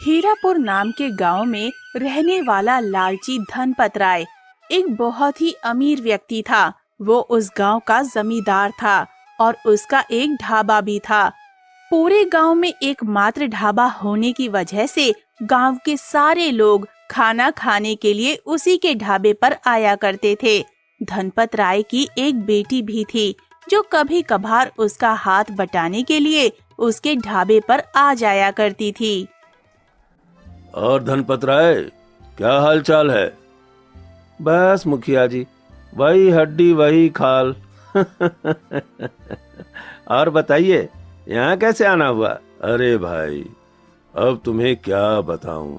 हीरापुर नाम के गांव में रहने वाला लालची धनपत राय एक बहुत ही अमीर व्यक्ति था। वो उस गांव का जमींदार था और उसका एक ढाबा भी था। पूरे गांव में एकमात्र ढाबा होने की वजह से गांव के सारे लोग खाना खाने के लिए उसी के ढाबे पर आया करते थे। धनपत राय की एक बेटी भी थी जो कभी कभार उसका हाथ बटाने के लिए उसके ढाबे पर आ जाया करती थी। और धनपत राय, क्या हाल चाल है? बस मुखिया जी, वही हड्डी वही खाल। और बताइए, यहाँ कैसे आना हुआ? अरे भाई, अब तुम्हें क्या बताऊं,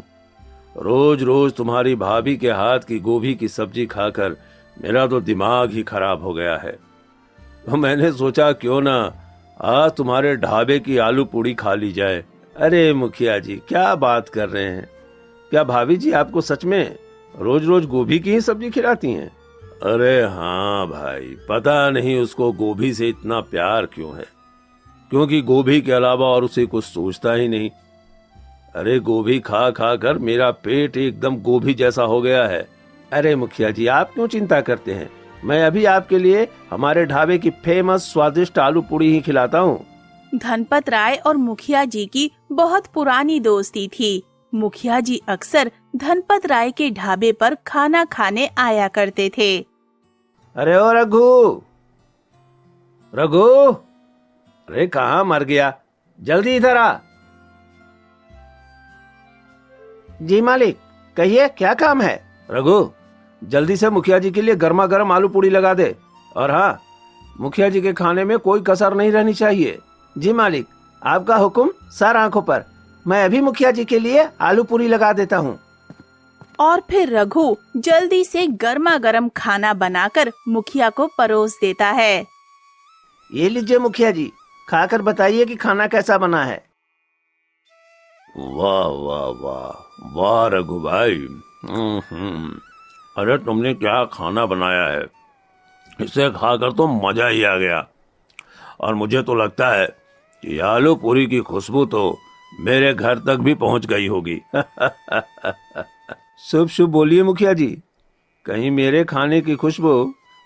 रोज रोज तुम्हारी भाभी के हाथ की गोभी की सब्जी खाकर मेरा तो दिमाग ही खराब हो गया है। तो मैंने सोचा क्यों ना आज तुम्हारे ढाबे की आलू पूड़ी खा ली जाए। अरे मुखिया जी, क्या बात कर रहे हैं? क्या भाभी जी आपको सच में रोज रोज गोभी की ही सब्जी खिलाती हैं? अरे हाँ भाई, पता नहीं उसको गोभी से इतना प्यार क्यों है, क्योंकि गोभी के अलावा और उसे कुछ सोचता ही नहीं। अरे गोभी खा खा कर मेरा पेट एकदम गोभी जैसा हो गया है। अरे मुखिया जी, आप क्यों चिंता करते हैं, मैं अभी आपके लिए हमारे ढाबे की फेमस स्वादिष्ट आलू पूड़ी ही खिलाता हूँ। धनपत राय और मुखिया जी की बहुत पुरानी दोस्ती थी। मुखिया जी अक्सर धनपत राय के ढाबे पर खाना खाने आया करते थे। अरे ओ रघु, रघु, अरे कहाँ मर गया, जल्दी इधर आ। जी मालिक, कहिए क्या काम है? रघु, जल्दी से मुखिया जी के लिए गर्मा गर्म आलू पूड़ी लगा दे। और हाँ, मुखिया जी के खाने में कोई कसर नहीं रहनी चाहिए। जी मालिक, आपका हुक्म सर आंखों पर। मैं अभी मुखिया जी के लिए आलू पूरी लगा देता हूँ। और फिर रघु जल्दी से गर्मा गर्म खाना बनाकर मुखिया को परोस देता है। ये लीजिए मुखिया जी, खाकर बताइए कि खाना कैसा बना है। वाह वाह वाह वाह रघु भाई, अरे तुमने क्या खाना बनाया है, इसे खाकर तो मजा ही आ गया। और मुझे तो लगता है कि आलू पूरी की खुशबू तो मेरे घर तक भी पहुंच गई होगी। शुभ शुभ बोलिए मुखिया जी, कहीं मेरे खाने की खुशबू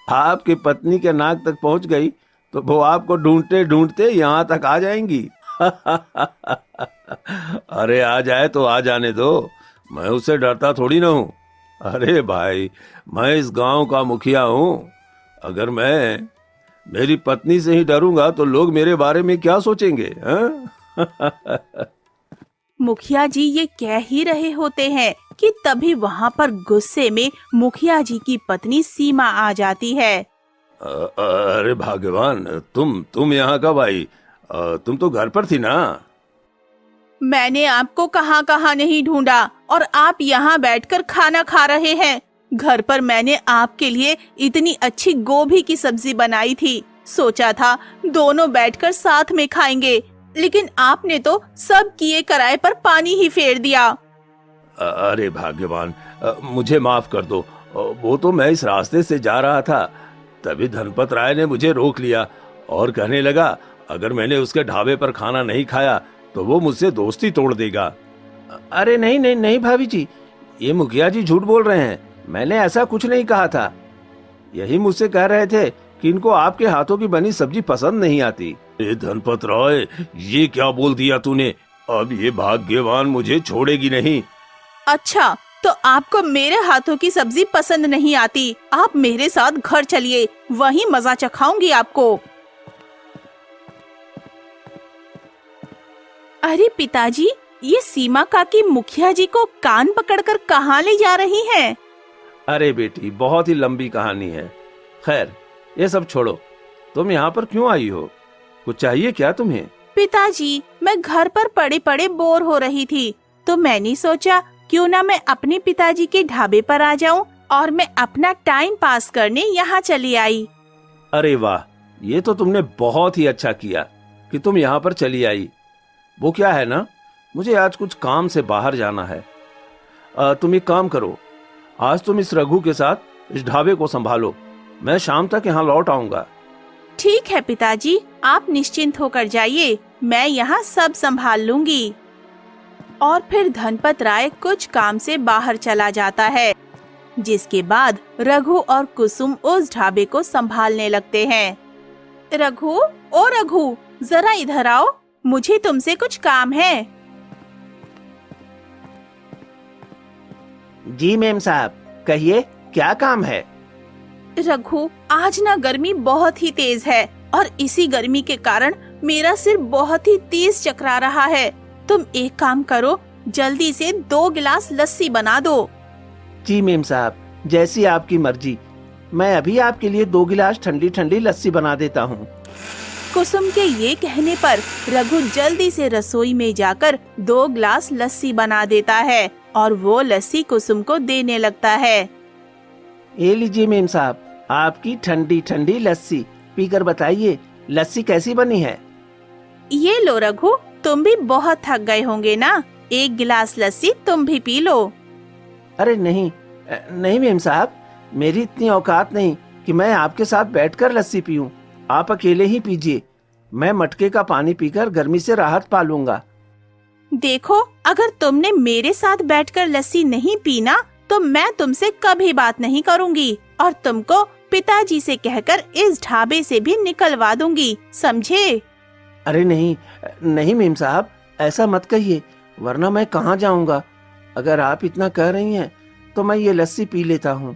आपकी पत्नी के नाक तक पहुंच गई तो वो आपको ढूंढते ढूंढते यहाँ तक आ जाएंगी। अरे आ जाए तो आ जाने दो, मैं उससे डरता थोड़ी ना हूँ। अरे भाई, मैं इस गांव का मुखिया हूँ। अगर मैं मेरी पत्नी से ही डरूंगा तो लोग मेरे बारे में क्या सोचेंगे? मुखिया जी ये कह ही रहे होते हैं कि तभी वहाँ पर गुस्से में मुखिया जी की पत्नी सीमा आ जाती है। अरे भगवान, तुम यहाँ कब आई? तुम तो घर पर थी ना? मैंने आपको कहाँ कहाँ नहीं ढूंढा और आप यहाँ बैठकर खाना खा रहे हैं। घर पर मैंने आपके लिए इतनी अच्छी गोभी की सब्जी बनाई थी, सोचा था दोनों बैठकर साथ में खाएंगे, लेकिन आपने तो सब किए कराए पर पानी ही फेर दिया। अरे भाग्यवान, मुझे माफ कर दो। वो तो मैं इस रास्ते से जा रहा था, तभी धनपत राय ने मुझे रोक लिया और कहने लगा अगर मैंने उसके ढाबे पर खाना नहीं खाया तो वो मुझसे दोस्ती तोड़ देगा। अरे नहीं नहीं नहीं भाभी जी, ये मुखिया जी झूठ बोल रहे हैं, मैंने ऐसा कुछ नहीं कहा था। यही मुझसे कह रहे थे कि इनको आपके हाथों की बनी सब्जी पसंद नहीं आती। धनपत राय, ये क्या बोल दिया तूने? अब ये भाग्यवान मुझे छोड़ेगी नहीं। अच्छा, तो आपको मेरे हाथों की सब्जी पसंद नहीं आती? आप मेरे साथ घर चलिए, वहीं मजा चखाऊंगी आपको। अरे पिताजी, ये सीमा काकी मुखिया जी को कान पकड़कर कहाँ ले जा रही हैं? अरे बेटी, बहुत ही लंबी कहानी है। खैर, ये सब छोड़ो, तुम यहाँ पर क्यों आई हो? कुछ चाहिए क्या तुम्हें? पिताजी, मैं घर पर पड़े पड़े बोर हो रही थी, तो मैंने सोचा क्यों ना मैं अपने पिताजी के ढाबे पर आ जाऊं और मैं अपना टाइम पास करने यहाँ चली आई। अरे वाह, ये तो तुमने बहुत ही अच्छा किया कि तुम यहाँ पर चली आई। वो क्या है ना, मुझे आज कुछ काम से बाहर जाना है। तुम एक काम करो, आज तुम इस रघु के साथ इस ढाबे को संभालो, मैं शाम तक यहाँ लौट आऊंगा। ठीक है पिताजी, आप निश्चिंत होकर जाइए, मैं यहाँ सब संभाल लूंगी। और फिर धनपत राय कुछ काम से बाहर चला जाता है, जिसके बाद रघु और कुसुम उस ढाबे को संभालने लगते हैं। रघु, ओ रघु, जरा इधर आओ, मुझे तुमसे कुछ काम है। जी मेम साहब, कहिए क्या काम है। रघु, आज ना गर्मी बहुत ही तेज है और इसी गर्मी के कारण मेरा सिर बहुत ही तेज चकरा रहा है। तुम एक काम करो, जल्दी से 2 गिलास लस्सी बना दो। जी मेम साहब, जैसी आपकी मर्जी। मैं अभी आपके लिए 2 गिलास ठंडी ठंडी लस्सी बना देता हूँ। कुसुम के ये कहने पर रघु जल्दी से रसोई में जाकर 2 गिलास लस्सी बना देता है और वो लस्सी कुसुम को देने लगता है। ये लीजिए मेम साहब, आपकी ठंडी ठंडी लस्सी, पीकर बताइए लस्सी कैसी बनी है। ये लो रघु, तुम भी बहुत थक गए होंगे ना, 1 गिलास लस्सी तुम भी पी लो। अरे नहीं नहीं मेम साहब, मेरी इतनी औकात नहीं कि मैं आपके साथ बैठकर लस्सी पीऊं। आप अकेले ही पीजिए, मैं मटके का पानी पीकर गर्मी से राहत पा लूंगा। देखो, अगर तुमने मेरे साथ बैठकर लस्सी नहीं पी ना, तो मैं तुमसे कभी बात नहीं करूंगी और तुमको पिताजी से कहकर इस ढाबे से भी निकलवा दूंगी, समझे? अरे नहीं नहीं मेम साहब, ऐसा मत कहिए, वरना मैं कहाँ जाऊंगा। अगर आप इतना कह रही हैं तो मैं ये लस्सी पी लेता हूँ।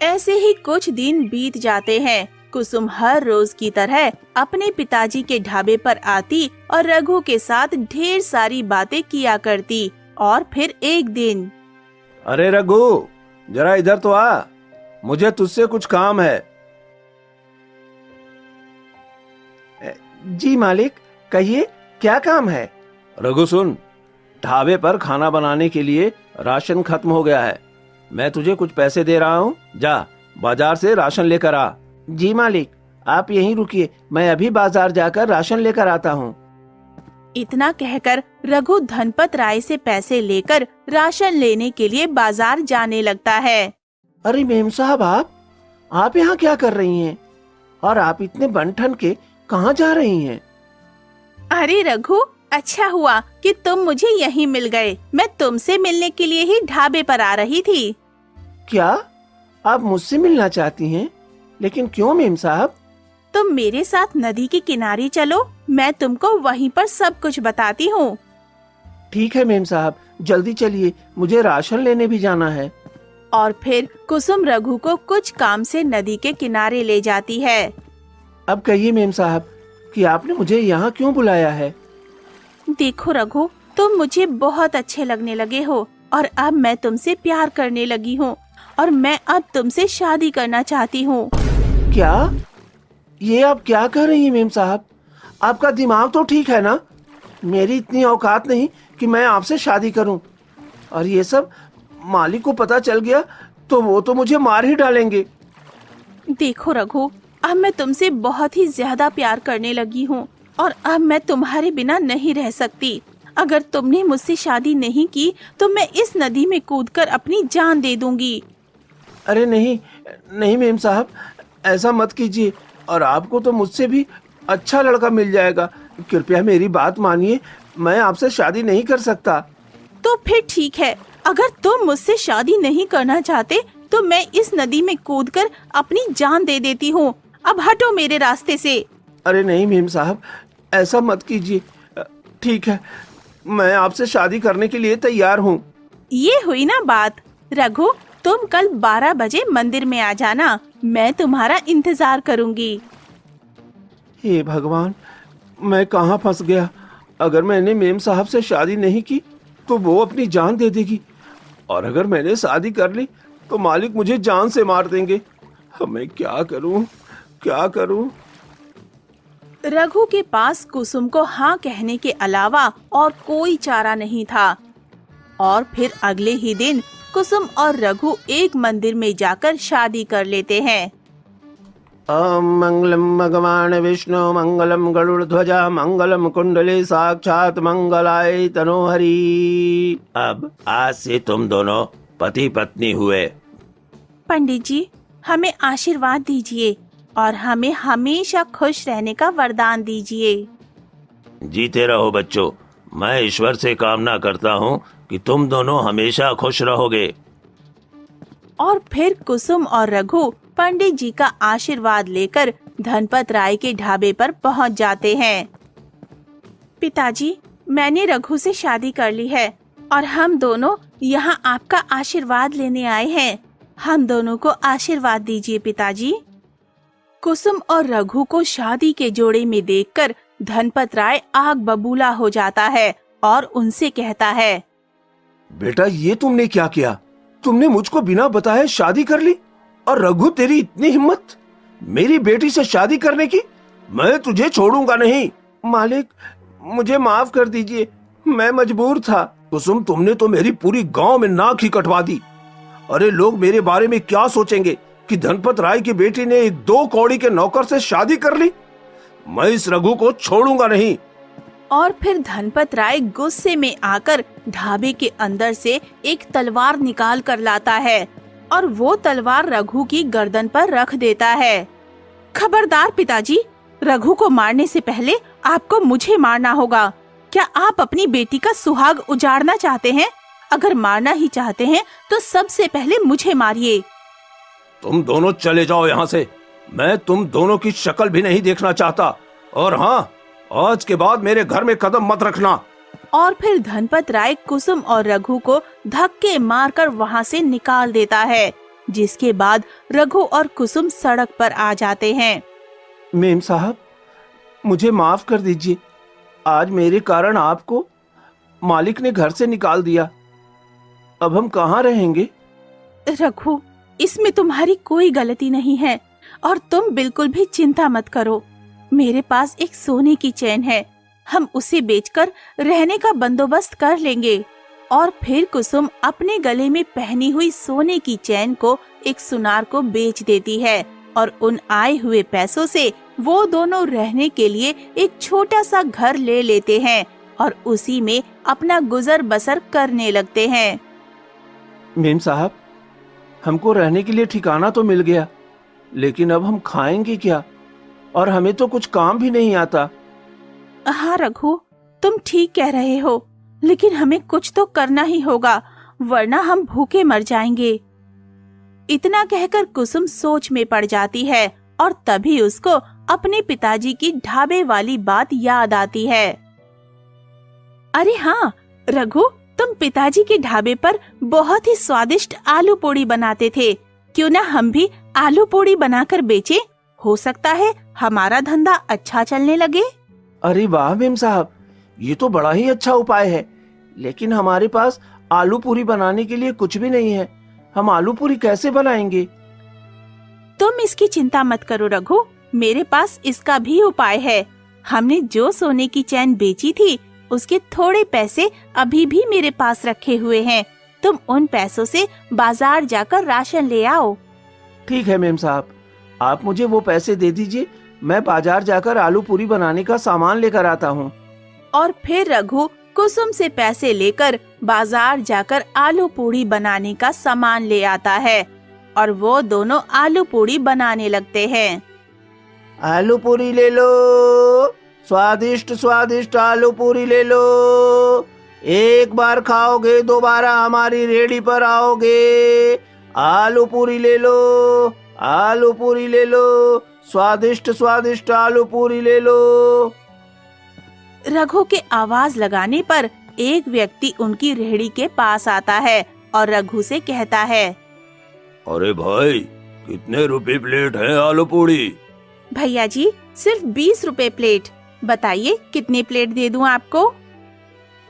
ऐसे ही कुछ दिन बीत जाते हैं। कुसुम हर रोज की तरह अपने पिताजी के ढाबे पर आती और रघु के साथ ढेर सारी बातें किया करती। और फिर एक दिन, अरे रघु, जरा इधर तो आ, मुझे तुझसे कुछ काम है। जी मालिक, कहिए क्या काम है। रघु सुन, ढाबे पर खाना बनाने के लिए राशन खत्म हो गया है। मैं तुझे कुछ पैसे दे रहा हूँ, जा बाजार से राशन लेकर आ। जी मालिक, आप यहीं रुकिए, मैं अभी बाजार जाकर राशन लेकर आता हूँ। इतना कहकर रघु धनपत राय से पैसे लेकर राशन लेने के लिए बाजार जाने लगता है। अरे मेम साहब, आप यहाँ क्या कर रही हैं? और आप इतने बन-ठन के कहाँ जा रही हैं? अरे रघु, अच्छा हुआ कि तुम मुझे यहीं मिल गए। मैं तुमसे मिलने के लिए ही ढाबे पर आ रही थी। क्या आप मुझसे मिलना चाहती हैं? लेकिन क्यों मेम साहब? तुम मेरे साथ नदी के किनारे चलो, मैं तुमको वहीं पर सब कुछ बताती हूँ। ठीक है मेम साहब, जल्दी चलिए, मुझे राशन लेने भी जाना है। और फिर कुसुम रघु को कुछ काम से नदी के किनारे ले जाती है। अब कहिए मेम साहब कि आपने मुझे यहाँ क्यों बुलाया है? देखो रघु, तुम मुझे बहुत अच्छे लगने लगे हो और अब मैं तुमसे प्यार करने लगी हूँ और मैं अब तुमसे शादी करना चाहती हूँ। क्या? ये आप क्या कह रही हैं मेम साहब? आपका दिमाग तो ठीक है ना? मेरी इतनी औकात नहीं कि मैं आपसे शादी करूं। और ये सब मालिक को पता चल गया तो वो तो मुझे मार ही डालेंगे। देखो रघु, अब मैं तुमसे बहुत ही ज्यादा प्यार करने लगी हूँ और अब मैं तुम्हारे बिना नहीं रह सकती। अगर तुमने मुझसे शादी नहीं की तो मैं इस नदी में कूदकर अपनी जान दे दूंगी। अरे नहीं नहीं मेम साहब, ऐसा मत कीजिए, और आपको तो मुझसे भी अच्छा लड़का मिल जाएगा। कृपया मेरी बात मानिए, मैं आपसे शादी नहीं कर सकता। तो फिर ठीक है, अगर तुम मुझसे शादी नहीं करना चाहते तो मैं इस नदी में कूदकर अपनी जान दे देती हूँ। अब हटो मेरे रास्ते से। अरे नहीं मेम साहब, ऐसा मत कीजिए। ठीक है, मैं आपसे शादी करने के लिए तैयार हूँ। ये हुई ना बात। रघु, तुम कल 12 बजे मंदिर में आ जाना, मैं तुम्हारा इंतजार करूंगी। हे भगवान, मैं कहाँ फंस गया। अगर मैंने मेम साहब से शादी नहीं की तो वो अपनी जान दे देगी, और अगर मैंने शादी कर ली तो मालिक मुझे जान से मार देंगे। अब मैं क्या करूं, क्या करूं? रघु के पास कुसुम को हाँ कहने के अलावा और कोई चारा नहीं था। और फिर अगले ही दिन कुसुम और रघु एक मंदिर में जाकर शादी कर लेते हैं। ओम मंगलम भगवान विष्णु मंगलम गरुड़ ध्वजा मंगलम कुंडली साक्षात मंगलाय तनोहरि। अब आज से तुम दोनों पति पत्नी हुए। पंडित जी, हमें आशीर्वाद दीजिए और हमें हमेशा खुश रहने का वरदान दीजिए। जीते रहो बच्चों, मैं ईश्वर से कामना करता हूँ कि तुम दोनों हमेशा खुश रहोगे। और फिर कुसुम और रघु पंडित जी का आशीर्वाद लेकर धनपत राय के ढाबे पर पहुंच जाते हैं। पिताजी, मैंने रघु से शादी कर ली है और हम दोनों यहाँ आपका आशीर्वाद लेने आए हैं। हम दोनों को आशीर्वाद दीजिए पिताजी। कुसुम और रघु को शादी के जोड़े में देखकर धनपत राय आग बबूला हो जाता है और उनसे कहता है, बेटा ये तुमने क्या किया? तुमने मुझको बिना बताए शादी कर ली और रघु तेरी इतनी हिम्मत मेरी बेटी से शादी करने की? मैं तुझे छोड़ूंगा नहीं। मालिक मुझे माफ कर दीजिए, मैं मजबूर था। कुसुम तुमने तो मेरी पूरी गांव में नाक ही कटवा दी। अरे लोग मेरे बारे में क्या सोचेंगे कि धनपत राय की बेटी ने एक 2 कौड़ी के नौकर से शादी कर ली। मैं इस रघु को छोड़ूंगा नहीं। और फिर धनपत राय गुस्से में आकर ढाबे के अंदर से एक तलवार निकाल कर लाता है और वो तलवार रघु की गर्दन पर रख देता है। खबरदार पिताजी, रघु को मारने से पहले आपको मुझे मारना होगा। क्या आप अपनी बेटी का सुहाग उजाड़ना चाहते हैं? अगर मारना ही चाहते हैं तो सबसे पहले मुझे मारिए। तुम दोनों चले जाओ यहाँ से। मैं तुम दोनों की शक्ल भी नहीं देखना चाहता। और हाँ, आज के बाद मेरे घर में कदम मत रखना। और फिर धनपत राय कुसुम और रघु को धक्के मारकर वहाँ से निकाल देता है, जिसके बाद रघु और कुसुम सड़क पर आ जाते हैं। मेम साहब मुझे माफ कर दीजिए। आज मेरे कारण आपको मालिक ने घर से निकाल दिया। अब हम कहाँ रहेंगे? रघु, इसमें तुम्हारी कोई गलती नहीं है और तुम बिल्कुल भी चिंता मत करो। मेरे पास एक सोने की चैन है, हम उसे बेचकर रहने का बंदोबस्त कर लेंगे। और फिर कुसुम अपने गले में पहनी हुई सोने की चैन को एक सुनार को बेच देती है और उन आए हुए पैसों से वो दोनों रहने के लिए एक छोटा सा घर ले लेते हैं और उसी में अपना गुजर बसर करने लगते हैं। मेम साहब हमको रहने के लिए ठिकाना तो मिल गया, लेकिन अब हम खाएंगे क्या? और हमें तो कुछ काम भी नहीं आता। हाँ रघु, तुम ठीक कह रहे हो, लेकिन हमें कुछ तो करना ही होगा, वरना हम भूखे मर जाएंगे। इतना कहकर कुसुम सोच में पड़ जाती है और तभी उसको अपने पिताजी की ढाबे वाली बात याद आती है। अरे हाँ रघु, तुम पिताजी के ढाबे पर बहुत ही स्वादिष्ट आलू पूड़ी बनाते थे। क्यों ना हम भी आलू पूड़ी बनाकर बेचें? हो सकता है हमारा धंधा अच्छा चलने लगे। अरे वाह मेम साहब, ये तो बड़ा ही अच्छा उपाय है। लेकिन हमारे पास आलू पूरी बनाने के लिए कुछ भी नहीं है। हम आलू पूरी कैसे बनाएंगे? तुम इसकी चिंता मत करो रघु, मेरे पास इसका भी उपाय है। हमने जो सोने की चैन बेची थी उसके थोड़े पैसे अभी भी मेरे पास रखे हुए हैं। तुम उन पैसों से बाजार जाकर राशन ले आओ। ठीक है मेम साहब, आप मुझे वो पैसे दे दीजिए, मैं बाजार जाकर आलू पूरी बनाने का सामान लेकर आता हूँ। और फिर रघु कुसुम से पैसे लेकर बाजार जाकर आलू पूड़ी बनाने का सामान ले आता है और वो दोनों आलू पूड़ी बनाने लगते हैं। आलू पूरी ले लो, स्वादिष्ट स्वादिष्ट आलू पूरी ले लो। एक बार खाओगे दोबारा हमारी रेहड़ी पर आओगे। आलू पूरी ले लो, आलू पूरी ले लो, स्वादिष्ट स्वादिष्ट आलू पूरी ले लो। रघु के आवाज लगाने पर एक व्यक्ति उनकी रेहड़ी के पास आता है और रघु से कहता है, अरे भाई, कितने रुपए प्लेट है आलू पूड़ी? भैया जी, सिर्फ 20 रुपए प्लेट। बताइए कितने प्लेट दे दूं आपको?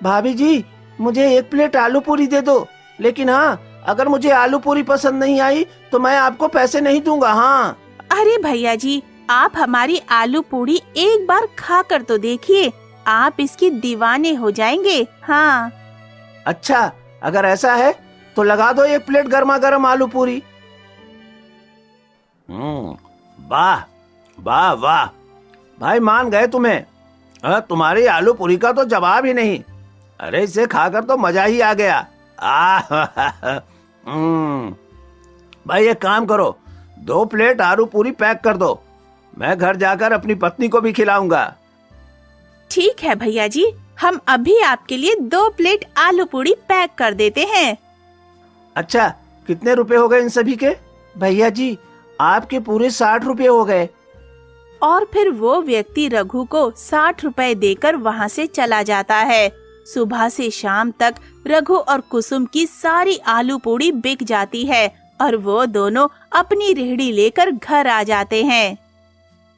भाभी जी मुझे 1 प्लेट आलू पूरी दे दो, लेकिन हाँ, अगर मुझे आलू पूरी पसंद नहीं आई तो मैं आपको पैसे नहीं दूंगा। हाँ। अरे भैया जी, आप हमारी आलू पूरी एक बार खा कर तो देखिए, आप इसकी दीवाने हो जाएंगे। हाँ। अच्छा, अगर ऐसा है तो लगा दो 1 प्लेट गर्मा गर्म आलू पूरी। वाह वाह वाह, भाई मान गए तुम्हें। तुम्हारी आलू पूरी का तो जवाब ही नहीं। अरे इसे खाकर तो मजा ही आ गया। भाई एक काम करो, 2 प्लेट आलू पूरी पैक कर दो, मैं घर जाकर अपनी पत्नी को भी खिलाऊंगा। ठीक है भैया जी, हम अभी आपके लिए 2 प्लेट आलू पूड़ी पैक कर देते हैं। अच्छा, कितने रुपए हो गए इन सभी के? भैया जी, आपके पूरे 60 रुपए हो गए। और फिर वो व्यक्ति रघु को 60 रुपए देकर वहाँ से चला जाता है। सुबह से शाम तक रघु और कुसुम की सारी आलू पूड़ी बिक जाती है और वो दोनों अपनी रेहड़ी लेकर घर आ जाते हैं।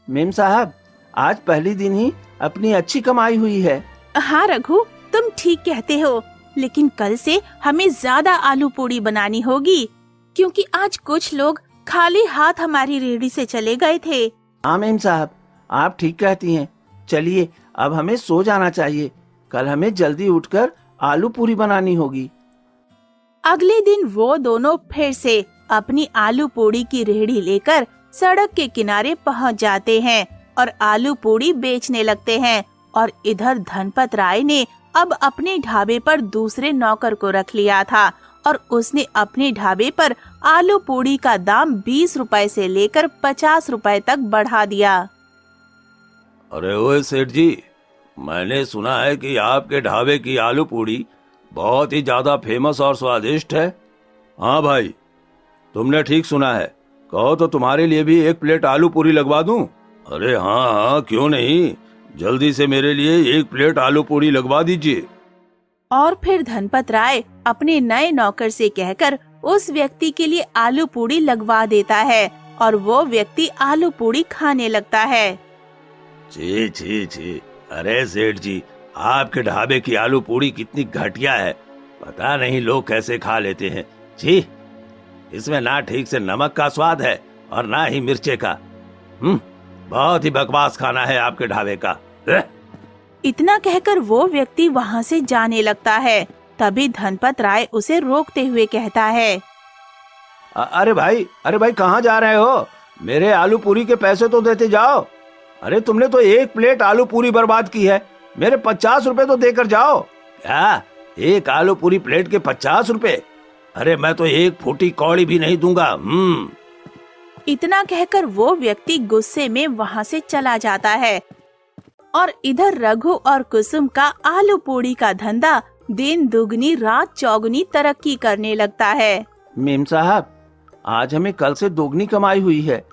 मेम साहब, आज पहली दिन ही अपनी अच्छी कमाई हुई है। हाँ रघु, तुम ठीक कहते हो, लेकिन कल से हमें ज्यादा आलू पूड़ी बनानी होगी, क्योंकि आज कुछ लोग खाली हाथ हमारी रेहड़ी से चले गए थे। हाँ मेम साहब, आप ठीक कहती हैं। चलिए, अब हमें सो जाना चाहिए। कल हमें जल्दी उठकर आलू पूरी बनानी होगी। अगले दिन वो दोनों फिर से अपनी आलू पूड़ी की रेहड़ी लेकर सड़क के किनारे पहुंच जाते हैं और आलू पूड़ी बेचने लगते हैं। और इधर धनपत राय ने अब अपने ढाबे पर दूसरे नौकर को रख लिया था और उसने अपने ढाबे पर आलू पूड़ी का दाम 20 रुपए से लेकर 50 रुपए तक बढ़ा दिया। अरे ओए सेठ जी, मैंने सुना है कि आपके ढाबे की आलू पूड़ी बहुत ही ज्यादा फेमस और स्वादिष्ट है। हाँ भाई, तुमने ठीक सुना है। कहो तो तुम्हारे लिए भी 1 प्लेट आलू पूरी लगवा दूं? अरे हाँ हाँ, क्यों नहीं, जल्दी से मेरे लिए 1 प्लेट आलू पूरी लगवा दीजिए। और फिर धनपत राय अपने नए नौकर से कहकर उस व्यक्ति के लिए आलू पूड़ी लगवा देता है और वो व्यक्ति आलू पूड़ी खाने लगता है। छी छी छी, अरे सेठ जी, आपके ढाबे की आलू पूड़ी कितनी घटिया है, पता नहीं लोग कैसे खा लेते हैं। छी, इसमें ना ठीक से नमक का स्वाद है और ना ही मिर्चे का। बहुत ही बकवास खाना है आपके ढाबे का। इतना कहकर वो व्यक्ति वहाँ से जाने लगता है। तभी धनपत राय उसे रोकते हुए कहता है, अरे भाई कहाँ जा रहे हो? मेरे आलू पूरी के पैसे तो देते जाओ। अरे तुमने तो 1 प्लेट आलू पूरी बर्बाद की है, मेरे 50 रुपए तो देकर जाओ। क्या 1 आलू पूरी प्लेट के 50 रुपए? अरे मैं तो 1 फूटी कौड़ी भी नहीं दूंगा। इतना कहकर वो व्यक्ति गुस्से में वहाँ से चला जाता है। और इधर रघु और कुसुम का आलू पूड़ी का धंधा दिन दुगनी रात चौगुनी तरक्की करने लगता है। मेम साहब, आज हमें कल से दोगुनी कमाई हुई है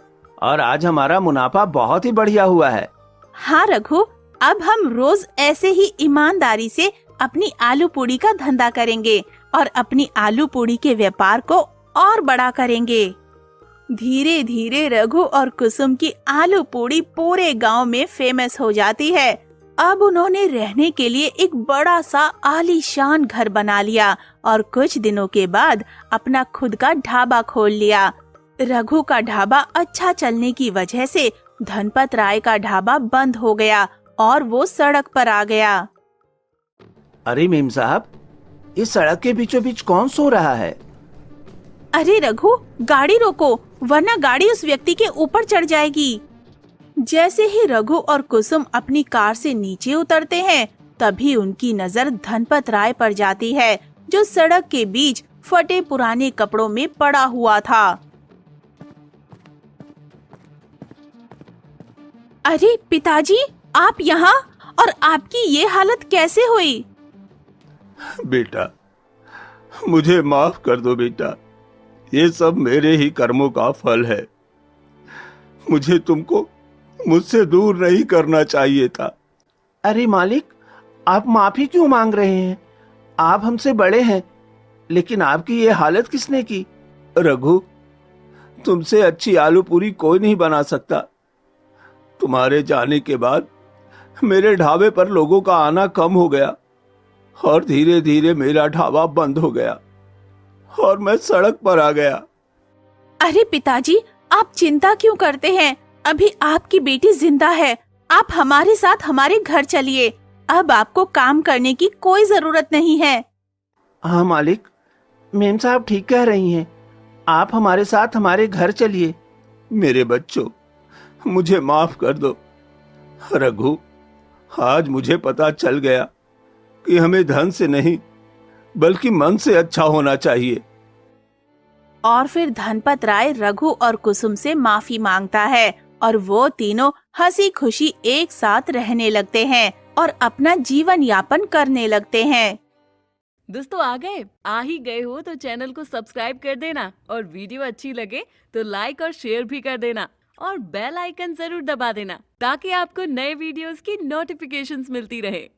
और आज हमारा मुनाफा बहुत ही बढ़िया हुआ है। हाँ रघु, अब हम रोज ऐसे ही ईमानदारी से अपनी आलू पूड़ी का धंधा करेंगे और अपनी आलू पूड़ी के व्यापार को और बड़ा करेंगे। धीरे धीरे रघु और कुसुम की आलू पूड़ी पूरे गांव में फेमस हो जाती है। अब उन्होंने रहने के लिए एक बड़ा सा आलीशान घर बना लिया और कुछ दिनों के बाद अपना खुद का ढाबा खोल लिया। रघु का ढाबा अच्छा चलने की वजह से धनपत राय का ढाबा बंद हो गया और वो सड़क पर आ गया। अरे मेम साहब, इस सड़क के बीचों बीच कौन सो रहा है? अरे रघु, गाड़ी रोको, वरना गाड़ी उस व्यक्ति के ऊपर चढ़ जाएगी। जैसे ही रघु और कुसुम अपनी कार से नीचे उतरते हैं, तभी उनकी नजर धनपत राय पर जाती है, जो सड़क के बीच फटे पुराने कपड़ों में पड़ा हुआ था। अरे पिताजी, आप यहाँ, और आपकी ये हालत कैसे हुई? बेटा, मुझे माफ कर दो बेटा, ये सब मेरे ही कर्मों का फल है। मुझे तुमको मुझसे दूर नहीं करना चाहिए था। अरे मालिक, आप माफी क्यों मांग रहे हैं? आप हमसे बड़े हैं, लेकिन आपकी ये हालत किसने की? रघु, तुमसे अच्छी आलू पूरी कोई नहीं बना सकता। तुम्हारे जाने के बाद मेरे ढाबे पर लोगों का आना कम हो गया और धीरे धीरे मेरा ढाबा बंद हो गया और मैं सड़क पर आ गया। अरे पिताजी, आप चिंता क्यों करते हैं? अभी आपकी बेटी जिंदा है। आप हमारे साथ हमारे घर चलिए। अब आपको काम करने की कोई जरूरत नहीं है। हाँ मालिक, मेम साहब ठीक कह रही हैं। आप हमारे साथ हमारे घर चलिए। मेरे बच्चों, मुझे माफ कर दो। रघु, आज मुझे पता चल गया कि हमें धन से नहीं बल्कि मन से अच्छा होना चाहिए। और फिर धनपत राय रघु और कुसुम से माफी मांगता है और वो तीनों हंसी खुशी एक साथ रहने लगते हैं। और अपना जीवन यापन करने लगते हैं। दोस्तों आ ही गए हो तो चैनल को सब्सक्राइब कर देना और वीडियो अच्छी लगे तो लाइक और शेयर भी कर देना और बेल आइकन जरूर दबा देना ताकि आपको नए वीडियोस की नोटिफिकेशंस मिलती रहे।